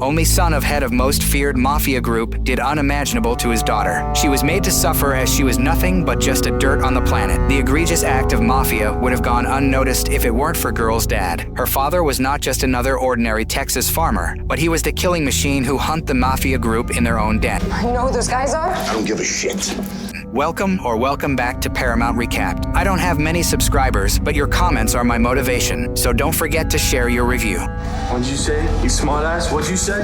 only son of head of most feared mafia group, did unimaginable to his daughter. She was made to suffer as she was nothing but just a dirt on the planet. The egregious act of mafia would have gone unnoticed if it weren't for girl's dad. Her father was not just another ordinary Texas farmer, but he was the killing machine who hunt the mafia group in their own den. You know who those guys are? I don't give a shit. Welcome back to Paramount Recapped. I don't have many subscribers, but your comments are my motivation, so don't forget to share your review. What'd you say? You smartass? What'd you say?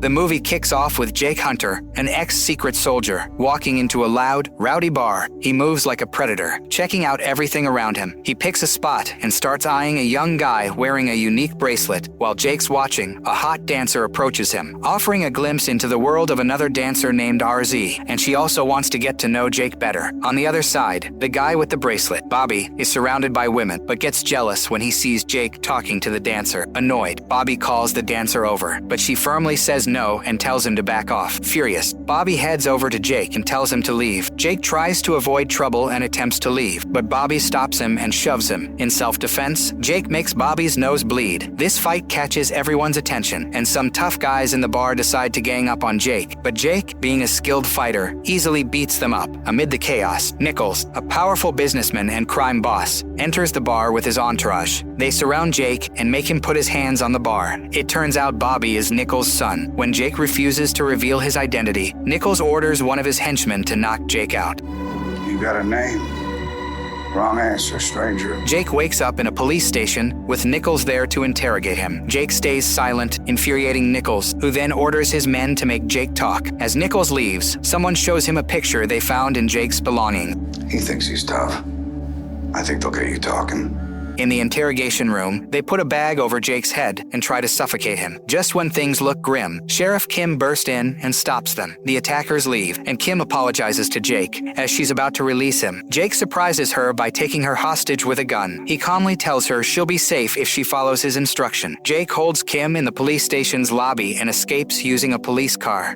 The movie kicks off with Jake Hunter, an ex-secret soldier, walking into a loud, rowdy bar. He moves like a predator, checking out everything around him. He picks a spot and starts eyeing a young guy wearing a unique bracelet. While Jake's watching, a hot dancer approaches him, offering a glimpse into the world of another dancer named RZ, and she also wants to get to know Jake better. On the other side, the guy with the bracelet, Bobby, is surrounded by women, but gets jealous when he sees Jake talking to the dancer. Annoyed, Bobby calls the dancer over, but she firmly says no and tells him to back off. Furious, Bobby heads over to Jake and tells him to leave. Jake tries to avoid trouble and attempts to leave, but Bobby stops him and shoves him. In self-defense, Jake makes Bobby's nose bleed. This fight catches everyone's attention, and some tough guys in the bar decide to gang up on Jake, but Jake, being a skilled fighter, easily beats them up. Amid the chaos, Nichols, a powerful businessman and crime boss, enters the bar with his entourage. They surround Jake and make him put his hands on the bar. It turns out Bobby is Nichols' son. When Jake refuses to reveal his identity, Nichols orders one of his henchmen to knock Jake out. You got a name? Wrong answer, stranger. Jake wakes up in a police station with Nichols there to interrogate him. Jake stays silent, infuriating Nichols, who then orders his men to make Jake talk. As Nichols leaves, someone shows him a picture they found in Jake's belonging. He thinks he's tough. I think they'll get you talking. In the interrogation room, they put a bag over Jake's head and try to suffocate him. Just when things look grim, Sheriff Kim bursts in and stops them. The attackers leave, and Kim apologizes to Jake as she's about to release him. Jake surprises her by taking her hostage with a gun. He calmly tells her she'll be safe if she follows his instruction. Jake holds Kim in the police station's lobby and escapes using a police car.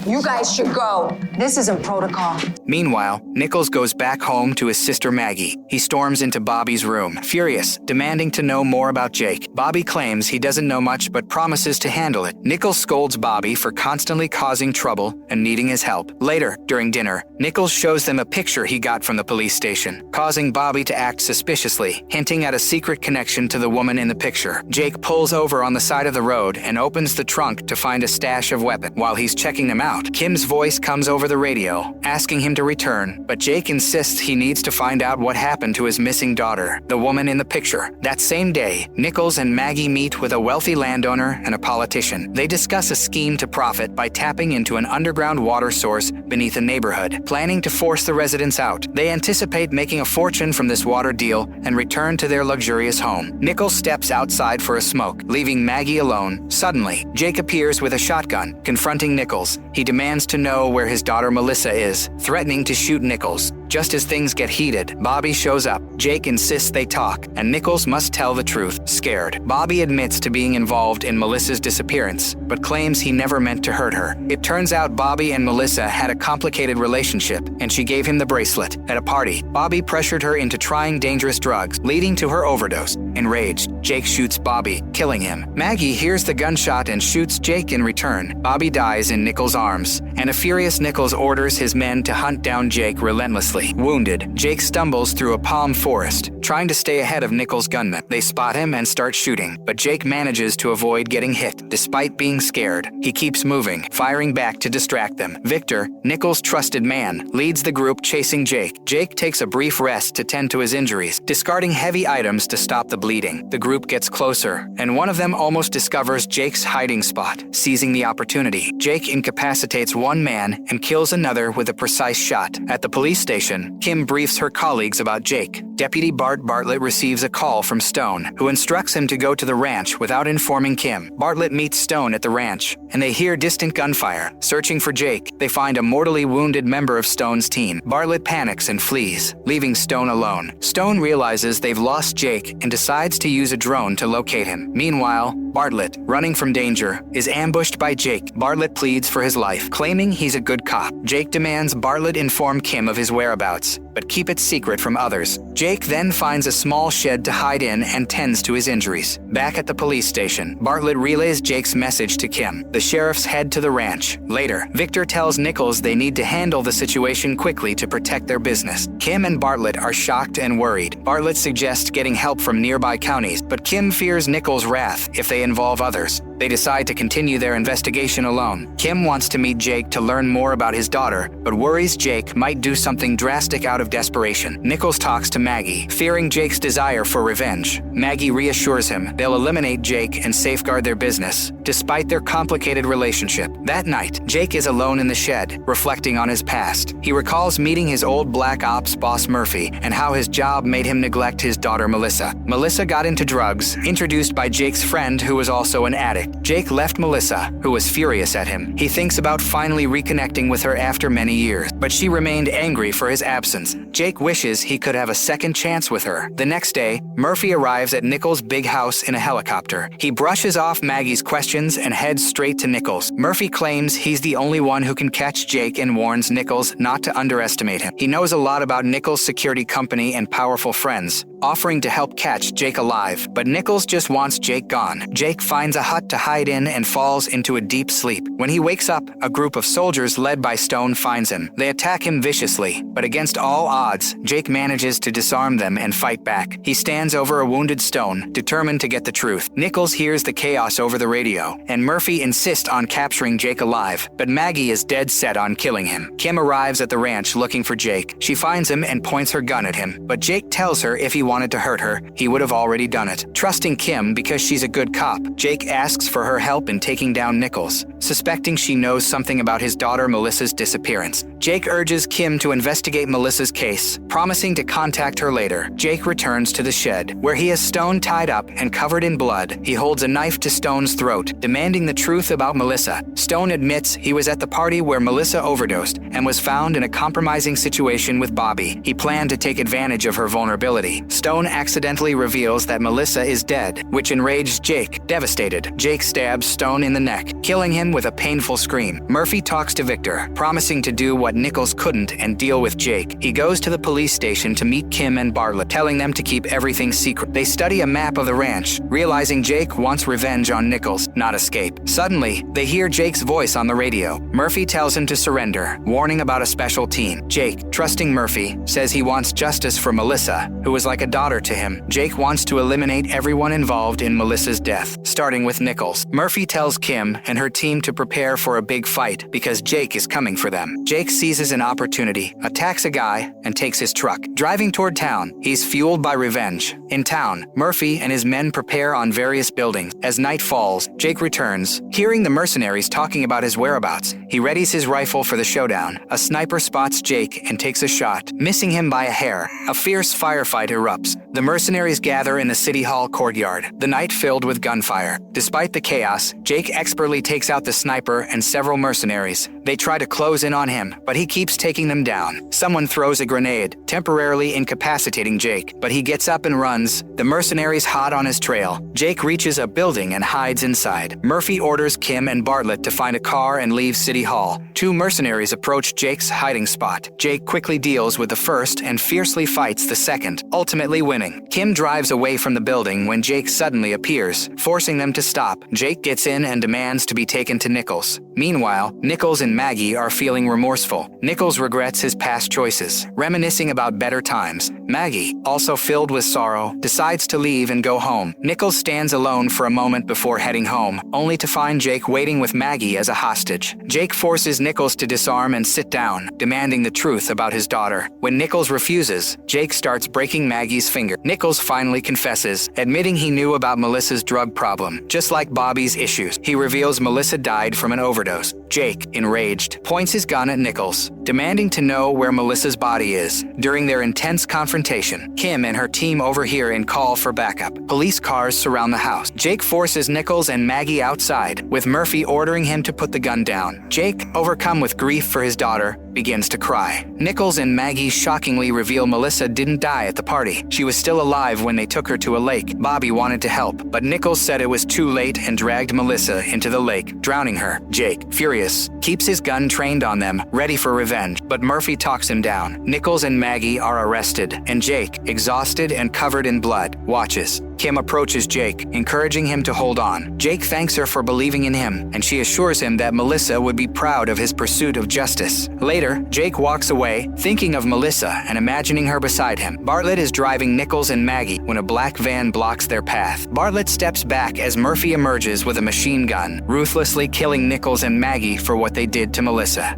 You guys should go. This isn't protocol. Meanwhile, Nichols goes back home to his sister Maggie. He storms into Bobby's room, furious, demanding to know more about Jake. Bobby claims he doesn't know much but promises to handle it. Nichols scolds Bobby for constantly causing trouble and needing his help. Later, during dinner, Nichols shows them a picture he got from the police station, causing Bobby to act suspiciously, hinting at a secret connection to the woman in the picture. Jake pulls over on the side of the road and opens the trunk to find a stash of weapons. While he's checking them out, Kim's voice comes over the radio, asking him to return, but Jake insists he needs to find out what happened to his missing daughter, the woman in the picture. That same day, Nichols and Maggie meet with a wealthy landowner and a politician. They discuss a scheme to profit by tapping into an underground water source beneath a neighborhood, planning to force the residents out. They anticipate making a fortune from this water deal and return to their luxurious home. Nichols steps outside for a smoke, leaving Maggie alone. Suddenly, Jake appears with a shotgun, confronting Nichols. He demands to know where his daughter Melissa is, threatening to shoot Nichols. Just as things get heated, Bobby shows up. Jake insists they talk, and Nichols must tell the truth. Scared, Bobby admits to being involved in Melissa's disappearance, but claims he never meant to hurt her. It turns out Bobby and Melissa had a complicated relationship, and she gave him the bracelet. At a party, Bobby pressured her into trying dangerous drugs, leading to her overdose. Enraged, Jake shoots Bobby, killing him. Maggie hears the gunshot and shoots Jake in return. Bobby dies in Nichols' arms, and a furious Nichols orders his men to hunt down Jake relentlessly. Wounded, Jake stumbles through a palm forest, trying to stay ahead of Nichols' gunmen. They spot him and start shooting, but Jake manages to avoid getting hit. Despite being scared, he keeps moving, firing back to distract them. Victor, Nichols' trusted man, leads the group chasing Jake. Jake takes a brief rest to tend to his injuries, discarding heavy items to stop the bleeding. The group gets closer, and one of them almost discovers Jake's hiding spot. Seizing the opportunity, Jake incapacitates one man and kills another with a precise shot. At the police station, Kim briefs her colleagues about Jake. Deputy Bart Bartlett receives a call from Stone, who instructs him to go to the ranch without informing Kim. Bartlett meets Stone at the ranch, and they hear distant gunfire. Searching for Jake, they find a mortally wounded member of Stone's team. Bartlett panics and flees, leaving Stone alone. Stone realizes they've lost Jake and decides decides to use a drone to locate him. Meanwhile, Bartlett, running from danger, is ambushed by Jake. Bartlett pleads for his life, claiming he's a good cop. Jake demands Bartlett inform Kim of his whereabouts, but keep it secret from others. Jake then finds a small shed to hide in and tends to his injuries. Back at the police station, Bartlett relays Jake's message to Kim. The sheriffs head to the ranch. Later, Victor tells Nichols they need to handle the situation quickly to protect their business. Kim and Bartlett are shocked and worried. Bartlett suggests getting help from nearby counties, but Kim fears Nichols' wrath if they involve others. They decide to continue their investigation alone. Kim wants to meet Jake to learn more about his daughter, but worries Jake might do something drastic out of desperation. Nichols talks to Maggie, fearing Jake's desire for revenge. Maggie reassures him they'll eliminate Jake and safeguard their business, despite their complicated relationship. That night, Jake is alone in the shed, reflecting on his past. He recalls meeting his old black ops boss Murphy and how his job made him neglect his daughter Melissa. Melissa got into drugs, introduced by Jake's friend who was also an addict. Jake left Melissa, who was furious at him. He thinks about finally reconnecting with her after many years, but she remained angry for his absence. Jake wishes he could have a second chance with her. The next day, Murphy arrives at Nichols' big house in a helicopter. He brushes off Maggie's questions and heads straight to Nichols. Murphy claims he's the only one who can catch Jake and warns Nichols not to underestimate him. He knows a lot about Nichols' security company and powerful friends, offering to help catch Jake alive, but Nichols just wants Jake gone. Jake finds a hut to hide in and falls into a deep sleep. When he wakes up, a group of soldiers led by Stone finds him. They attack him viciously, but against all odds, Jake manages to disarm them and fight back. He stands over a wounded Stone, determined to get the truth. Nichols hears the chaos over the radio, and Murphy insists on capturing Jake alive, but Maggie is dead set on killing him. Kim arrives at the ranch looking for Jake. She finds him and points her gun at him, but Jake tells her if he wanted to hurt her, he would have already done it. Trusting Kim because she's a good cop, Jake asks for her help in taking down Nichols, suspecting she knows something about his daughter Melissa's disappearance. Jake urges Kim to investigate Melissa's case, promising to contact her later. Jake returns to the shed, where he has Stone tied up and covered in blood. He holds a knife to Stone's throat, demanding the truth about Melissa. Stone admits he was at the party where Melissa overdosed and was found in a compromising situation with Bobby. He planned to take advantage of her vulnerability. Stone accidentally reveals that Melissa is dead, which enraged Jake. Devastated, Jake stabs Stone in the neck, killing him with a painful scream. Murphy talks to Victor, promising to do what Nichols couldn't and deal with Jake. He goes to the police station to meet Kim and Bartlett, telling them to keep everything secret. They study a map of the ranch, realizing Jake wants revenge on Nichols, not escape. Suddenly, they hear Jake's voice on the radio. Murphy tells him to surrender, warning about a special team. Jake, trusting Murphy, says he wants justice for Melissa, who was like a daughter to him. Jake wants to eliminate everyone involved in Melissa's death, starting with Nichols. Murphy tells Kim and her team to prepare for a big fight because Jake is coming for them. Jake seizes an opportunity, attacks a guy, and takes his truck. Driving toward town, he's fueled by revenge. In town, Murphy and his men prepare on various buildings. As night falls, Jake returns, hearing the mercenaries talking about his whereabouts. He readies his rifle for the showdown. A sniper spots Jake and takes a shot, missing him by a hair. A fierce firefight erupts. The mercenaries gather in the city hall courtyard, the night filled with gunfire. Despite the chaos, Jake expertly takes out the sniper and several mercenaries. They try to close in on him, but he keeps taking them down. Someone throws a grenade, temporarily incapacitating Jake, but he gets up and runs, the mercenaries hot on his trail. Jake reaches a building and hides inside. Murphy orders Kim and Bartlett to find a car and leave City Hall. Two mercenaries approach Jake's hiding spot. Jake quickly deals with the first and fiercely fights the second, ultimately winning. Kim drives away from the building when Jake suddenly appears, forcing them to stop. Jake gets in and demands to be taken to Nichols. Meanwhile, Nichols and Maggie are feeling remorseful. Nichols regrets his past choices, reminiscing about better times. Maggie, also filled with sorrow, decides to leave and go home. Nichols stands alone for a moment before heading home, only to find Jake waiting with Maggie as a hostage. Jake forces Nichols to disarm and sit down, demanding the truth about his daughter. When Nichols refuses, Jake starts breaking Maggie's finger. Nichols finally confesses, admitting he knew about Melissa's drug problem, just like Bobby's issues. He reveals Melissa died from an overdose. Jake, enraged, points his gun at Nichols, demanding to know where Melissa's body is. During their intense confrontation, Kim and her team overhear and call for backup. Police cars surround the house. Jake forces Nichols and Maggie outside, with Murphy ordering him to put the gun down. Jake, overcome with grief for his daughter, begins to cry. Nichols and Maggie shockingly reveal Melissa didn't die at the party. She was still alive when they took her to a lake. Bobby wanted to help, but Nichols said it was too late and dragged Melissa into the lake, drowning her. Jake, furious, keeps his gun trained on them, ready for revenge, but Murphy talks him down. Nichols and Maggie are arrested, and Jake, exhausted and covered in blood, watches. Kim approaches Jake, encouraging him to hold on. Jake thanks her for believing in him, and she assures him that Melissa would be proud of his pursuit of justice. Later, Jake walks away, thinking of Melissa and imagining her beside him. Bartlett is driving Nichols and Maggie when a black van blocks their path. Bartlett steps back as Murphy emerges with a machine gun, ruthlessly killing Nichols and Maggie for what they did to Melissa.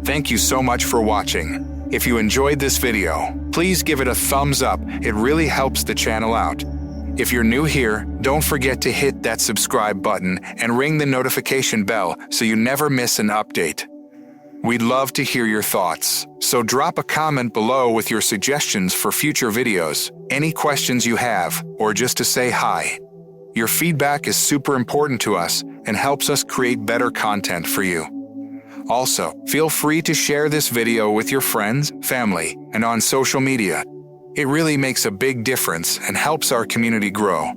Thank you so much for watching. If you enjoyed this video, please give it a thumbs up. It really helps the channel out. If you're new here, don't forget to hit that subscribe button and ring the notification bell so you never miss an update. We'd love to hear your thoughts, so drop a comment below with your suggestions for future videos, any questions you have, or just to say hi. Your feedback is super important to us and helps us create better content for you. Also, feel free to share this video with your friends, family, and on social media. It really makes a big difference and helps our community grow.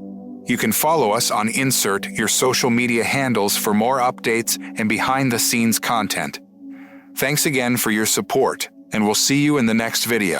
You can follow us on Insert your social media handles for more updates and behind-the-scenes content. Thanks again for your support, and we'll see you in the next video.